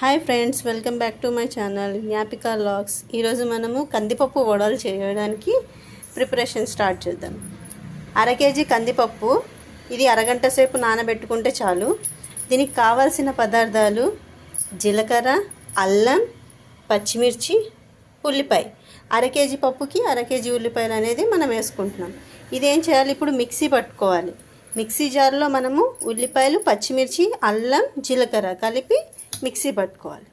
Hi friends, welcome back to my channel Gnapika vlogs. ఈరోజు మనము కందిపప్పు వడలు చేయడానికి ప్రిపరేషన్ స్టార్ట్ చేద్దాం. 1/2 కేజీ కందిపప్పు, ఇది అరగంట సేపు నానబెట్టుకుంటే చాలు. దీనికి కావాల్సిన పదార్థాలు జీలకర్ర, అల్లం, పచ్చిమిర్చి, ఉల్లిపాయ. 1/2 కేజీ పప్పుకి 1/2 కేజీ ఉల్లిపాయలు అనేది మనం వేసుకుంటున్నాం. ఇదేం చేయాలి, ఇప్పుడు మిక్సీ పట్టుకోవాలి. మిక్సీ జార్లో మనము ఉల్లిపాయలు, పచ్చిమిర్చి, అల్లం, జీలకర్ర కలిపి మిక్సీ పట్టుకోవాలి.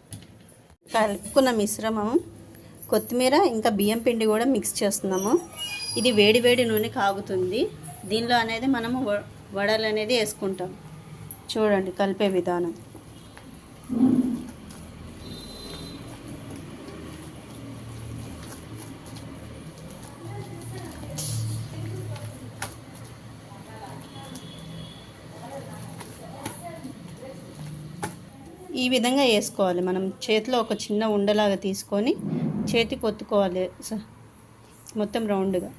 కలుపుకున్న మిశ్రమం కొత్తిమీర ఇంకా బియ్యం పిండి కూడా మిక్స్ చేస్తున్నాము. ఇది వేడి వేడి నూనె కాగుతుంది. దీనిలో అనేది మనము వడలు అనేది వేసుకుంటాం. చూడండి కలిపే విధానం. ఈ విధంగా వేసుకోవాలి. మనం చేతిలో ఒక చిన్న ఉండలాగా తీసుకొని చేతికి ఒత్తుకోవాలి మొత్తం రౌండ్గా.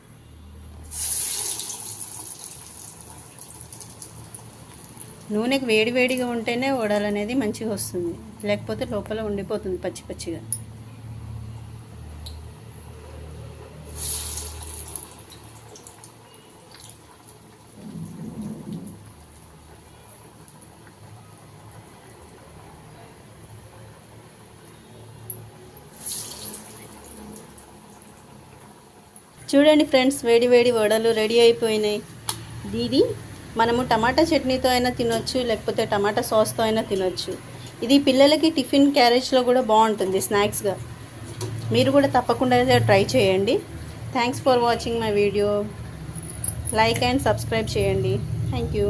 నూనెకి వేడివేడిగా ఉంటేనే వడలు అనేది మంచిగా వస్తుంది, లేకపోతే లోపల ఉండిపోతుంది పచ్చి పచ్చిగా. చూడండి ఫ్రెండ్స్, వేడి వేడి వడలు రెడీ అయిపోయినాయి. ఇది మనము టమాటా చట్నీతో అయినా తినొచ్చు, లేకపోతే టమాటా సాస్తో అయినా తినొచ్చు. ఇది పిల్లలకి టిఫిన్ క్యారేజ్లో కూడా బాగుంటుంది స్నాక్స్గా. మీరు కూడా తప్పకుండా ట్రై చేయండి. Thanks for watching my video. Like and subscribe చేయండి. Thank you.